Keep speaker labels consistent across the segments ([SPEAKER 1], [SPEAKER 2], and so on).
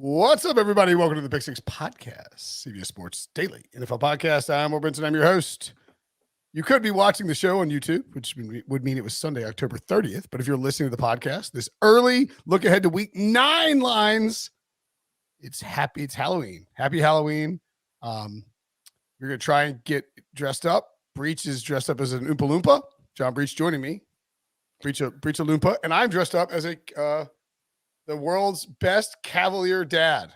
[SPEAKER 1] What's up, everybody? Welcome to the Pick Six Podcast, CBS Sports Daily NFL Podcast. I'm Brinson. I'm your host. You could be watching the show on YouTube, which would mean it was Sunday, October 30th. But if you're listening to the podcast, this early look ahead to Week 9 lines, it's Halloween. Happy Halloween. We're going to try and get dressed up. Breech is dressed up as an Oompa Loompa. John Breech joining me. Breech a Loompa. And I'm dressed up as the world's best Cavalier dad.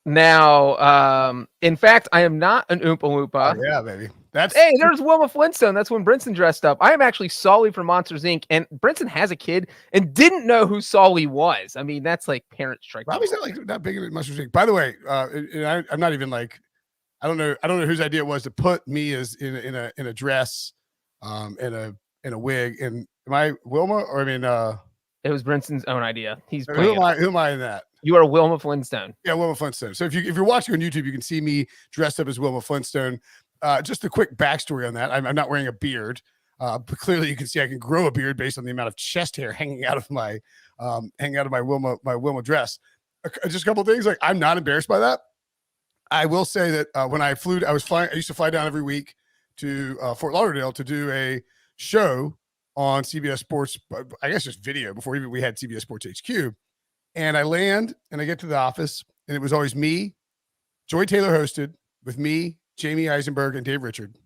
[SPEAKER 2] Now, in fact, I am not an Oompa Loompa.
[SPEAKER 1] Oh, yeah, baby.
[SPEAKER 2] Hey, there's Wilma Flintstone. That's when Brinson dressed up. I am actually Sully from Monsters, Inc., and Brinson has a kid and didn't know who Sully was. I mean, that's like parent strike.
[SPEAKER 1] Robbie's not big into Monsters, Inc. By the way, I'm not even like, I don't know whose idea it was to put me as in a dress, in a wig. And am I Wilma or
[SPEAKER 2] it was Brinson's own idea.
[SPEAKER 1] Who am I in that?
[SPEAKER 2] You are Wilma Flintstone.
[SPEAKER 1] Yeah, Wilma Flintstone. So if you're watching on YouTube, you can see me dressed up as Wilma Flintstone. Just a quick backstory on that. I'm not wearing a beard, but clearly you can see I can grow a beard based on the amount of chest hair hanging out of my Wilma dress. Just a couple of things. Like, I'm not embarrassed by that. I will say that when I used to fly down every week to Fort Lauderdale to do a show on CBS Sports, I guess just video before even we had CBS Sports HQ. And I land and I get to the office, and it was always me. Joy Taylor hosted with me, Jamie Eisenberg, and Dave Richard.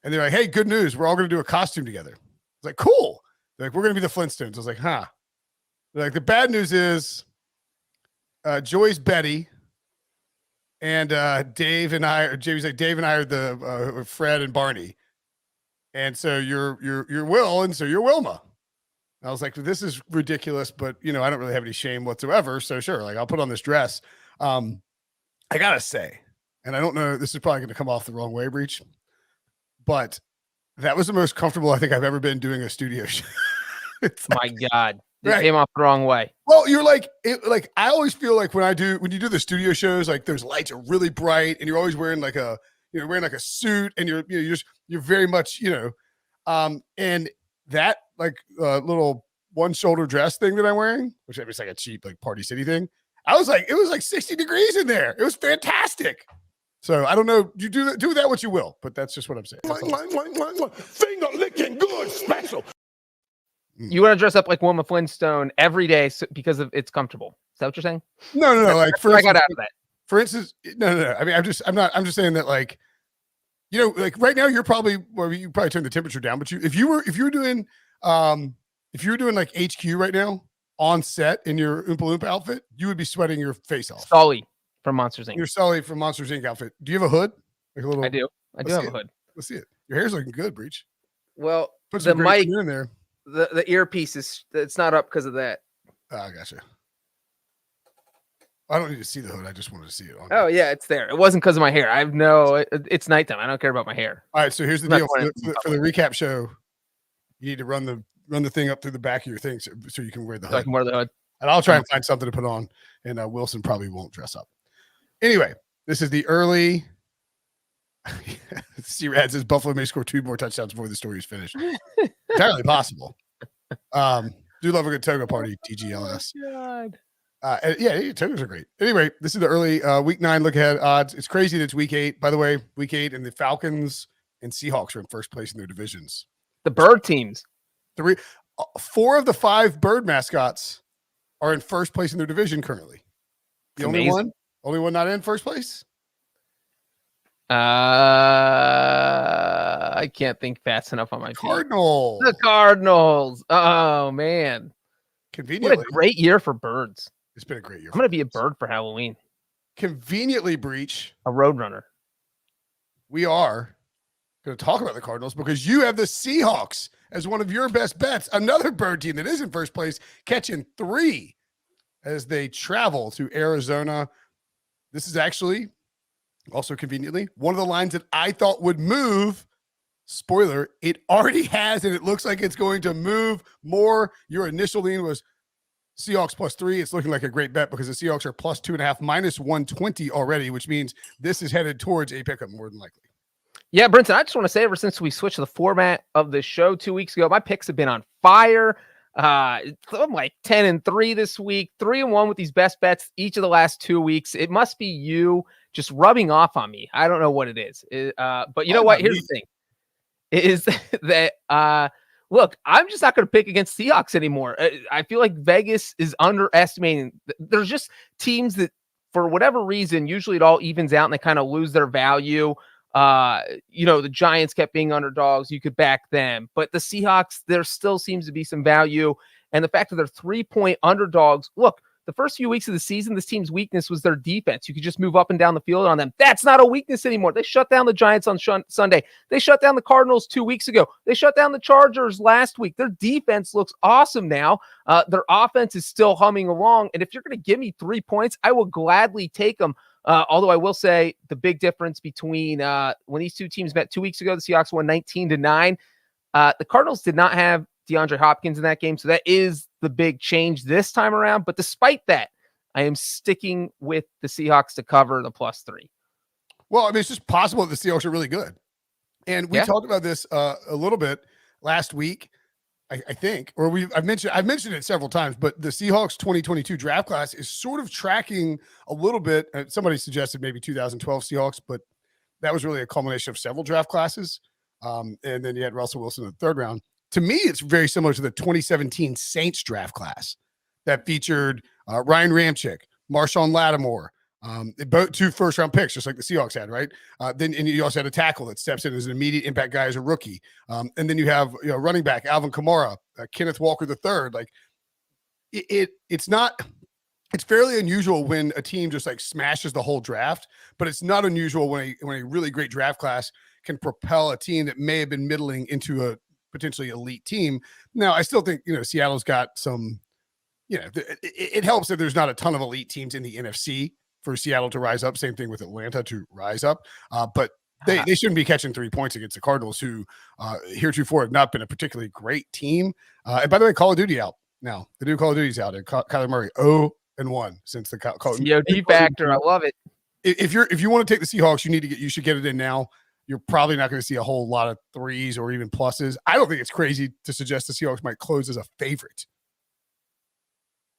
[SPEAKER 1] And they're like, hey, good news. We're all going to do a costume together. I was like, cool. They're like, we're going to be the Flintstones. I was like, huh. They're like, the bad news is Joy's Betty, and Jamie's like, Dave and I are the Fred and Barney. And so you're Will, and so you're Wilma. I was like, this is ridiculous, but I don't really have any shame whatsoever. So sure, like, I'll put on this dress. I gotta say, and I don't know, this is probably going to come off the wrong way, Breech, but that was the most comfortable I think I've ever been doing a studio show.
[SPEAKER 2] My God, it came off the wrong way.
[SPEAKER 1] Well, you're like, I always feel like when you do the studio shows, like, those lights are really bright, and you're always wearing like a suit, and you're very much, and that little one shoulder dress thing that I'm wearing, which is like a cheap like Party City thing. I was like, it was like 60 degrees in there. It was fantastic. So I don't know. You do that what you will, but that's just what I'm saying.
[SPEAKER 3] Finger licking good special.
[SPEAKER 2] You want to dress up like Wilma Flintstone every day because it's comfortable. Is that what you're saying?
[SPEAKER 1] No. Like,
[SPEAKER 2] I got out of that.
[SPEAKER 1] For instance, no. I mean, I'm just saying that, like, like right now you probably turn the temperature down, but if you were doing like HQ right now on set in your Oompa Loompa outfit, you would be sweating your face off.
[SPEAKER 2] Sully from Monsters, Inc.
[SPEAKER 1] You're Sully from Monsters, Inc. outfit. Do you have a hood? Like a little.
[SPEAKER 2] I do. I do have a hood.
[SPEAKER 1] Let's see it. Your hair's looking good, Breech.
[SPEAKER 2] Well,
[SPEAKER 1] Put
[SPEAKER 2] the
[SPEAKER 1] some
[SPEAKER 2] mic
[SPEAKER 1] in there.
[SPEAKER 2] The earpiece it's not up because of that.
[SPEAKER 1] Oh, I gotcha. I don't need to see the hood. I just wanted to see it.
[SPEAKER 2] Oh, yeah, it's there. It wasn't because of my hair. It's nighttime. I don't care about my hair.
[SPEAKER 1] All right, so here's the deal. For the recap show, you need to run the thing up through the back of your thing so you can wear the hood.
[SPEAKER 2] So I can wear the hood.
[SPEAKER 1] And I'll try and find something to put on, and Wilson probably won't dress up. Anyway, this is the early. C-Rad says Buffalo may score 2 more touchdowns before the story is finished. Entirely possible. Do love a good toga party, TGLS.
[SPEAKER 2] Oh, God.
[SPEAKER 1] Yeah, togas are great. Anyway, this is the early Week 9 look ahead odds. It's crazy that it's Week 8. By the way, Week 8, and the Falcons and Seahawks are in first place in their divisions.
[SPEAKER 2] The bird teams.
[SPEAKER 1] 4 of the 5 bird mascots are in first place in their division currently. The only one not in first place?
[SPEAKER 2] I can't think fast enough on my
[SPEAKER 1] Cardinals.
[SPEAKER 2] The Cardinals. Oh, man.
[SPEAKER 1] Conveniently.
[SPEAKER 2] What a great year for birds.
[SPEAKER 1] It's been a great year.
[SPEAKER 2] I'm going to be a bird for Halloween.
[SPEAKER 1] Conveniently, Breech.
[SPEAKER 2] A roadrunner.
[SPEAKER 1] We are going to talk about the Cardinals because you have the Seahawks as one of your best bets. Another bird team that is in first place, catching 3 as they travel to Arizona. This is actually also conveniently one of the lines that I thought would move. Spoiler, it already has, and it looks like it's going to move more. Your initial lean was Seahawks +3. It's looking like a great bet because the Seahawks are +2.5, -120 already, which means this is headed towards a pickup more than likely.
[SPEAKER 2] Yeah, Brinson, I just want to say, ever since we switched the format of the show 2 weeks ago, my picks have been on fire. I'm like 10-3 this week, 3-1 with these best bets each of the last 2 weeks. It must be you just rubbing off on me. I don't know what it is. But you know what? Here's the thing is that, look, I'm just not going to pick against Seahawks anymore. I feel like Vegas is underestimating. There's just teams that, for whatever reason, usually it all evens out and they kind of lose their value. The Giants kept being underdogs. You could back them. But the Seahawks, there still seems to be some value. And the fact that they're 3-point underdogs, look, the first few weeks of the season, this team's weakness was their defense. You could just move up and down the field on them. That's not a weakness anymore. They shut down the Giants on Sunday. They shut down the Cardinals 2 weeks ago. They shut down the Chargers last week. Their defense looks awesome now. Their offense is still humming along. And if you're going to give me 3 points, I will gladly take them. Although I will say the big difference between when these two teams met 2 weeks ago, the Seahawks won 19-9. The Cardinals did not have DeAndre Hopkins in that game. So that is the big change this time around. But despite that, I am sticking with the Seahawks to cover the +3.
[SPEAKER 1] Well, I mean, it's just possible that the Seahawks are really good. And we talked about this a little bit last week, I think, or I've mentioned it several times, but the Seahawks 2022 draft class is sort of tracking a little bit. Somebody suggested maybe 2012 Seahawks, but that was really a culmination of several draft classes. And then you had Russell Wilson in the third round. To me, it's very similar to the 2017 Saints draft class that featured Ryan Ramczyk, Marshawn Lattimore, both 2 first-round picks, just like the Seahawks had, right? And you also had a tackle that steps in as an immediate impact guy as a rookie. And then you have running back Alvin Kamara, Kenneth Walker III. Like it's fairly unusual when a team just like smashes the whole draft, but it's not unusual when a really great draft class can propel a team that may have been middling into a potentially elite team. Now, I still think, Seattle's got some, it helps that there's not a ton of elite teams in the NFC for Seattle to rise up. Same thing with Atlanta to rise up. But they shouldn't be catching 3 points against the Cardinals, who heretofore have not been a particularly great team. And by the way, Call of Duty out now. The new Call of Duty's out. And Kyler Murray 0-1 since the Call of
[SPEAKER 2] Duty factor. I love it.
[SPEAKER 1] If you want to take the Seahawks, you should get it in now. You're probably not going to see a whole lot of 3s or even pluses. I don't think it's crazy to suggest the Seahawks might close as a favorite.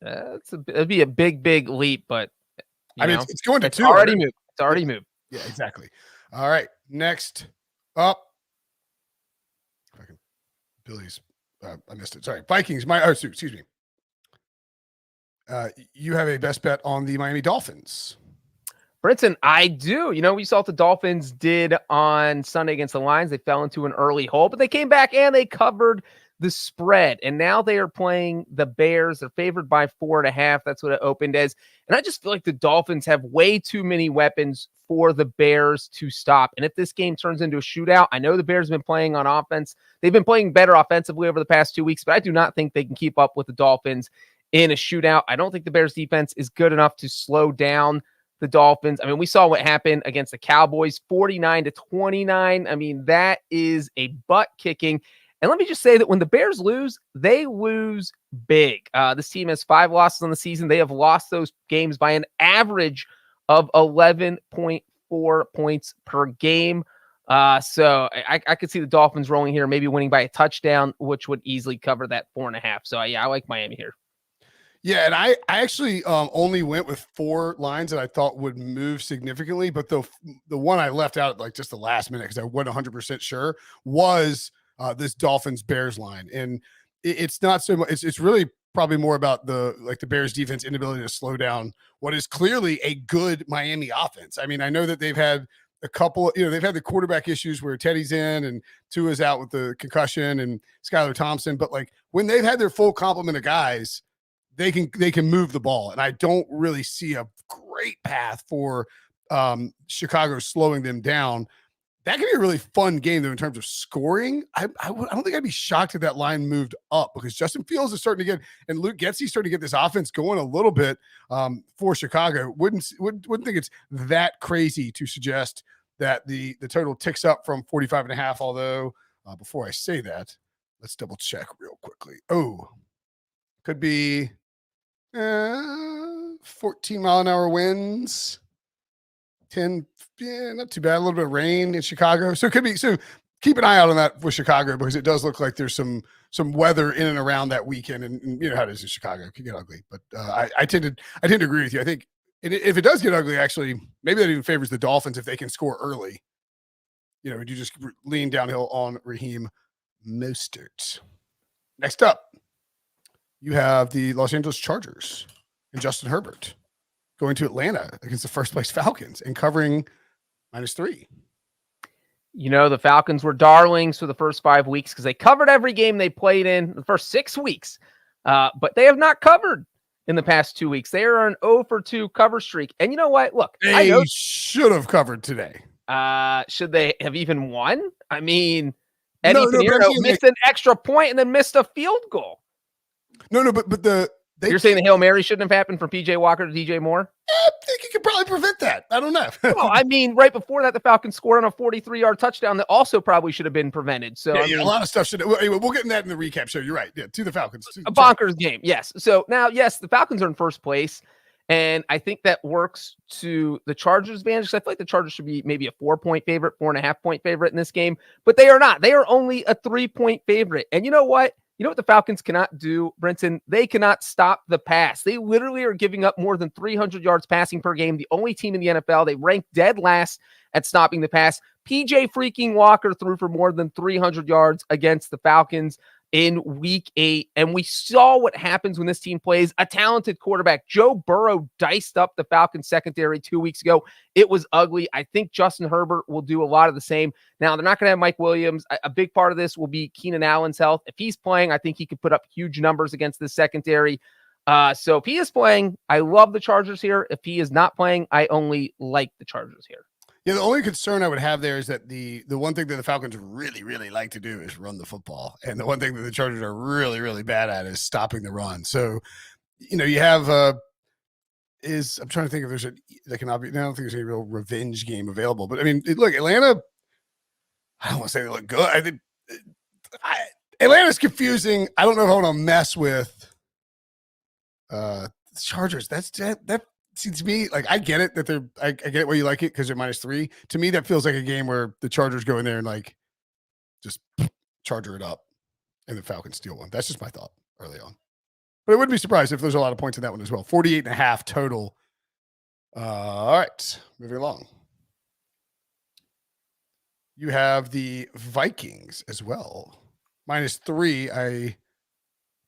[SPEAKER 2] It'd be a big, big leap, but
[SPEAKER 1] it's going to 2.
[SPEAKER 2] Already moved. It's already moved.
[SPEAKER 1] Yeah, exactly. All right. Next up. Billy's. I missed it. Sorry. Vikings. Excuse me. You have a best bet on the Miami Dolphins.
[SPEAKER 2] Brinson, I do. We saw what the Dolphins did on Sunday against the Lions. They fell into an early hole, but they came back and they covered the spread. And now they are playing the Bears. They're favored by 4.5. That's what it opened as. And I just feel like the Dolphins have way too many weapons for the Bears to stop. And if this game turns into a shootout, I know the Bears have been playing on offense. They've been playing better offensively over the past 2 weeks, but I do not think they can keep up with the Dolphins in a shootout. I don't think the Bears defense is good enough to slow down the Dolphins. I mean, we saw what happened against the Cowboys, 49-29. I mean, that is a butt kicking. And let me just say that when the Bears lose, they lose big. This team has 5 losses on the season. They have lost those games by an average of 11.4 points per game. So I could see the Dolphins rolling here, maybe winning by a touchdown, which would easily cover that 4.5. So I like Miami here.
[SPEAKER 1] Yeah, and I actually only went with 4 lines that I thought would move significantly, but the one I left out like just the last minute because I wasn't 100% sure was this Dolphins Bears line, and it's not so much. It's really probably more about the Bears defense inability to slow down what is clearly a good Miami offense. I mean, I know that they've had a couple, they've had the quarterback issues where Teddy's in and Tua's out with the concussion and Skylar Thompson, but like when they've had their full complement of guys, they can move the ball. And I don't really see a great path for Chicago slowing them down. That could be a really fun game, though, in terms of scoring. I don't think I'd be shocked if that line moved up because Justin Fields is starting to get, and Luke Getsy's starting to get this offense going a little bit for Chicago. Wouldn't think it's that crazy to suggest that the total ticks up from 45.5. Although before I say that, let's double check real quickly. Oh, could be 14-mile-an-hour winds. 10, yeah, not too bad. A little bit of rain in Chicago. So it could be, so keep an eye out on that for Chicago, because it does look like there's some weather in and around that weekend, and you know how it is in Chicago. It can get ugly, but I tend to agree with you. I think if it does get ugly, actually, maybe that even favors the Dolphins if they can score early. You know, would you just lean downhill on Raheem Mostert? Next up, you have the Los Angeles Chargers and Justin Herbert going to Atlanta against the first place Falcons and covering -3.
[SPEAKER 2] You know, the Falcons were darlings for the first 5 weeks because they covered every game they played in the first 6 weeks. But they have not covered in the past 2 weeks. They are an 0-for-2 cover streak. And you know what? Look,
[SPEAKER 1] they should have covered today.
[SPEAKER 2] Should they have even won? I mean, Eddie Pinheiro missed an extra point and then missed a field goal.
[SPEAKER 1] No, but
[SPEAKER 2] you're saying the Hail Mary shouldn't have happened from PJ Walker to DJ Moore?
[SPEAKER 1] I think you could probably prevent that. I don't know.
[SPEAKER 2] Well, I mean, right before that, the Falcons scored on a 43-yard touchdown that also probably should have been prevented. So
[SPEAKER 1] yeah, I mean, a lot of stuff should. Anyway, we'll get in that in the recap show. You're right. Yeah, to the Falcons.
[SPEAKER 2] A bonkers game. Yes. So now, yes, the Falcons are in first place. And I think that works to the Chargers' advantage. I feel like the Chargers should be maybe a 4-point favorite, 4.5-point favorite in this game, but they are not. They are only a 3-point favorite. And you know what? You know what the Falcons cannot do, Brinson? They cannot stop the pass. They literally are giving up more than 300 yards passing per game. The only team in the NFL. They rank dead last at stopping the pass. PJ freaking Walker threw for more than 300 yards against the Falcons in week 8. And we saw what happens when this team plays a talented quarterback. Joe Burrow diced up the Falcons secondary 2 weeks ago. It was ugly. I think Justin Herbert will do a lot of the same. Now, they're not going to have Mike Williams. A big part of this will be Keenan Allen's health. If he's playing, I think he could put up huge numbers against this secondary. So if he is playing, I love the Chargers here. If he is not playing, I only like the Chargers here.
[SPEAKER 1] Yeah, the only concern I would have there is that the one thing that the Falcons really, really like to do is run the football. And the one thing that the Chargers are really, really bad at is stopping the run. So, you know, you have I'm trying to think if there's I don't think there's any real revenge game available. But I mean, look, Atlanta, I don't want to say they look good. I think Atlanta's confusing. I don't know if I want to mess with the Chargers. That seems to me like, I get it that I get why you like it because they're -3. To me, that feels like a game where the Chargers go in there and like just charger it up and the Falcons steal one. That's just my thought early on. But I wouldn't be surprised if there's a lot of points in that one as well. 48.5 total. All right, moving along. You have the Vikings as well. -3. I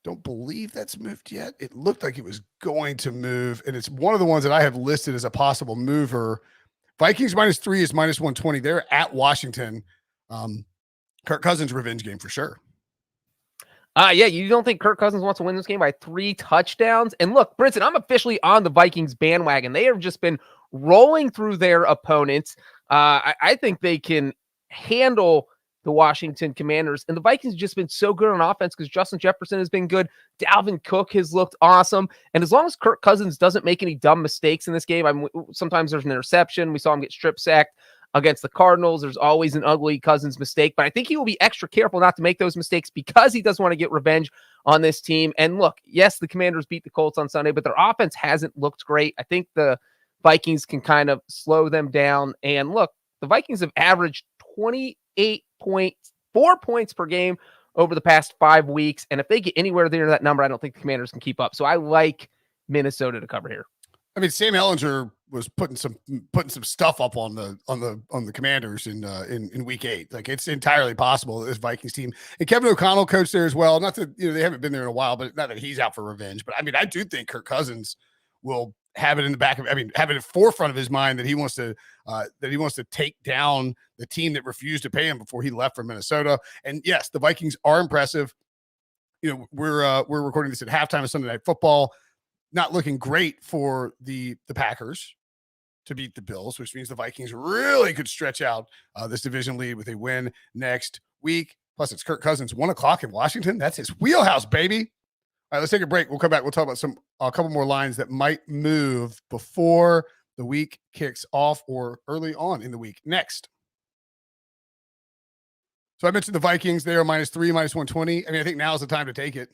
[SPEAKER 1] don't believe that's moved yet. It looked like it was going to move, and it's one of the ones that I have listed as a possible mover. Vikings -3 is -120. They're at Washington. Kirk Cousins revenge game for sure.
[SPEAKER 2] Yeah, you don't think Kirk Cousins wants to win this game by 3 touchdowns? And look, Brinson, I'm officially on the Vikings bandwagon. They have just been rolling through their opponents. I think they can handle the Washington Commanders. And the Vikings have just been so good on offense because Justin Jefferson has been good. Dalvin Cook has looked awesome. And as long as Kirk Cousins doesn't make any dumb mistakes in this game, sometimes there's an interception. We saw him get strip sacked against the Cardinals. There's always an ugly Cousins mistake, but I think he will be extra careful not to make those mistakes because he doesn't want to get revenge on this team. And look, yes, the Commanders beat the Colts on Sunday, but their offense hasn't looked great. I think the Vikings can kind of slow them down. And look, the Vikings have averaged 28.4 points per game over the past 5 weeks. And if they get anywhere near that number, I don't think the Commanders can keep up. So I like Minnesota to cover here.
[SPEAKER 1] I mean, Sam Ehlinger was putting some stuff up on the Commanders in week 8. Like, it's entirely possible that this Vikings team, and Kevin O'Connell coached there as well. Not that, they haven't been there in a while, but not that he's out for revenge. But I mean, I do think Kirk Cousins will have it in the back of, have it at forefront of his mind that he wants to take down the team that refused to pay him before he left for Minnesota. And yes, the Vikings are impressive. We're recording this at halftime of Sunday Night Football. Not looking great for the Packers to beat the Bills, which means the Vikings really could stretch out this division lead with a win next week. Plus, it's Kirk Cousins, 1:00 in Washington. That's his wheelhouse, baby. All right, let's take a break. We'll come back. We'll talk about a couple more lines that might move before the week kicks off or early on in the week. Next. So I mentioned the Vikings. They are -3, -120. I think now is the time to take it.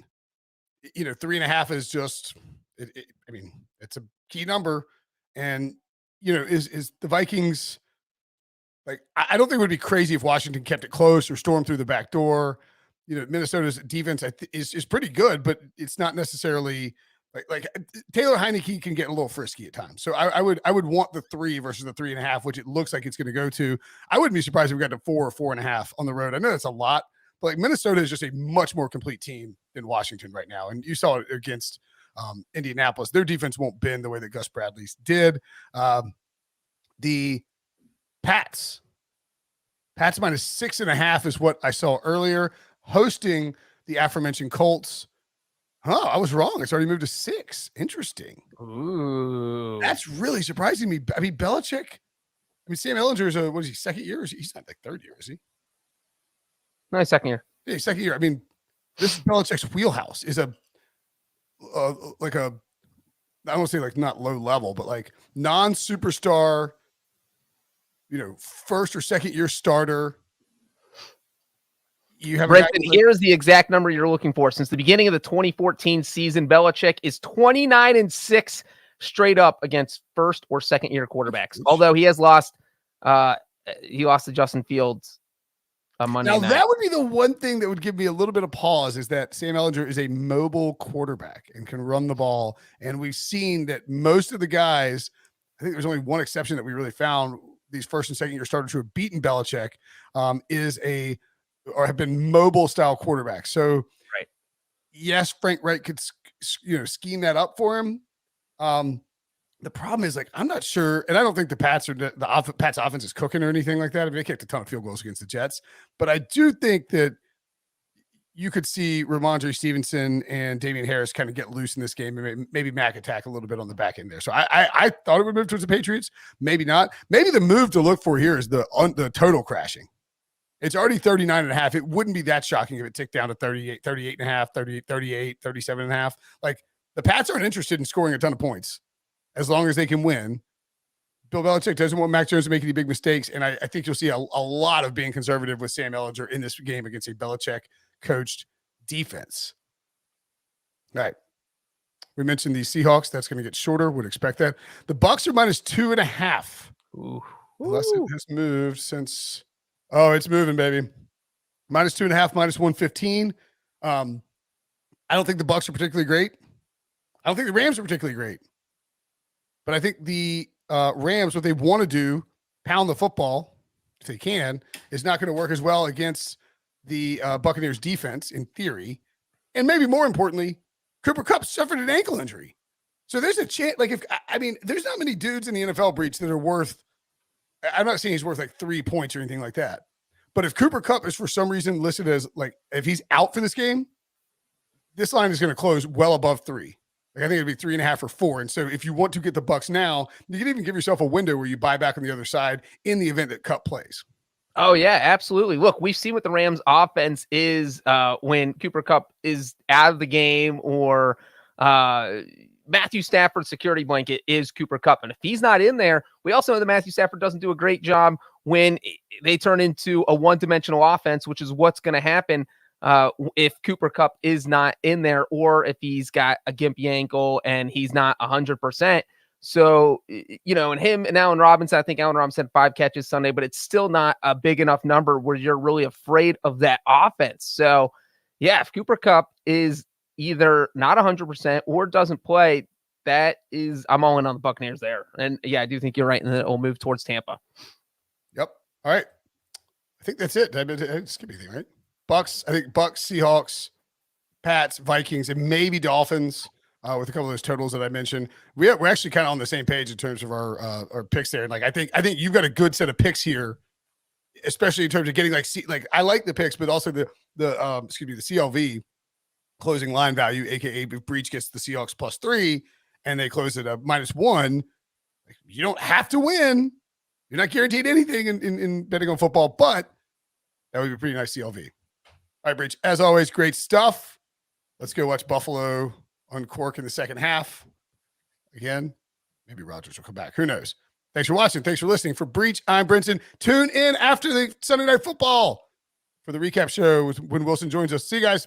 [SPEAKER 1] 3.5 is just... it's a key number. And, is the Vikings Like, I don't think it would be crazy if Washington kept it close or stormed through the back door. Minnesota's defense is pretty good, but it's not necessarily like Taylor Heineke can get a little frisky at times. So I would want the 3 versus the 3.5, which it looks like it's going to go to. I wouldn't be surprised if we got to 4 or 4.5 on the road. I know that's a lot, but like Minnesota is just a much more complete team than Washington right now. And you saw it against Indianapolis. Their defense won't bend the way that Gus Bradley's did. The Pats minus 6.5 is what I saw earlier, hosting the aforementioned Colts. Oh, I was wrong. It's already moved to 6. Interesting.
[SPEAKER 2] Ooh.
[SPEAKER 1] That's really surprising me. I mean, Belichick. I mean, Sam Ehlinger is what is he, second year? He's not like third year, is he?
[SPEAKER 2] No, second year.
[SPEAKER 1] Yeah, second year. I mean, this is Belichick's wheelhouse. Is I won't say like not low level, but like non-superstar, first or second year starter. You have
[SPEAKER 2] Brinson, here's the exact number you're looking for. Since the beginning of the 2014 season, Belichick is 29-6 straight up against first or second year quarterbacks. Although he has lost, to Justin Fields on Monday night.
[SPEAKER 1] Now that would be the one thing that would give me a little bit of pause, is that Sam Ehlinger is a mobile quarterback and can run the ball. And we've seen that most of the guys, I think there's only one exception that we really found, these first and second year starters who have beaten Belichick, or have been mobile style quarterbacks. So
[SPEAKER 2] right.
[SPEAKER 1] Yes, Frank Reich could, scheme that up for him. The problem is, like, I'm not sure, and I don't think the Pats Pats offense is cooking or anything like that. I mean, they kicked a ton of field goals against the Jets, but I do think that you could see Ramondre Stevenson and Damian Harris kind of get loose in this game, and maybe Mac attack a little bit on the back end there. So I thought it would move towards the Patriots. Maybe not. Maybe the move to look for here is the total crashing. It's already 39.5. It wouldn't be that shocking if it ticked down to 38.5, 38, 37.5. Like, the Pats aren't interested in scoring a ton of points as long as they can win. Bill Belichick doesn't want Mac Jones to make any big mistakes, and I think you'll see a lot of being conservative with Sam Ehlinger in this game against a Belichick-coached defense. All right. We mentioned the Seahawks. That's going to get shorter. Would expect that. The Bucs are minus 2.5.
[SPEAKER 2] Ooh.
[SPEAKER 1] Unless it has moved since... Oh, it's moving, baby. Minus 2.5, minus 115. I don't think the Bucs are particularly great. I don't think the Rams are particularly great. But I think the Rams, what they want to do, pound the football, if they can, is not going to work as well against the Buccaneers defense, in theory. And maybe more importantly, Cooper Kupp suffered an ankle injury. So there's a chance, like, there's not many dudes in the NFL, Breech, that are worth, I'm not saying he's worth like 3 points or anything like that. But if Cooper Kupp is for some reason listed as, like, if he's out for this game, this line is going to close well above 3. Like, I think it'd be 3.5 or 4. And so if you want to get the Bucs now, you can even give yourself a window where you buy back on the other side in the event that Kupp plays.
[SPEAKER 2] Oh, yeah, absolutely. Look, we've seen what the Rams offense is when Cooper Kupp is out of the game, or Matthew Stafford's security blanket is Cooper Kupp. And if he's not in there, we also know that Matthew Stafford doesn't do a great job when they turn into a one-dimensional offense, which is what's going to happen if Cooper Kupp is not in there, or if he's got a gimpy ankle and he's not 100%. So, and him and Allen Robinson, I think Allen Robinson had 5 catches Sunday, but it's still not a big enough number where you're really afraid of that offense. So, yeah, if Cooper Kupp is either not 100% or doesn't play, I'm all in on the Buccaneers there. And yeah, I do think you're right, and then it'll move towards Tampa.
[SPEAKER 1] Yep. All right. I think that's it. I didn't skip anything, right? Bucks, Seahawks, Pats, Vikings, and maybe Dolphins with a couple of those totals that I mentioned. We're actually kind of on the same page in terms of our picks there. And like, I think you've got a good set of picks here, especially in terms of getting I like the picks, but also the CLV closing line value, aka if Breech gets the Seahawks +3 and they close it at -1, you don't have to win. You're not guaranteed anything in betting on football, but that would be a pretty nice CLV. All right, Breech, as always, great stuff. Let's go watch Buffalo uncork in the second half. Again, maybe Rodgers will come back. Who knows? Thanks for watching. Thanks for listening. For Breech, I'm Brinson. Tune in after the Sunday Night Football for the recap show when Wilson joins us. See you guys.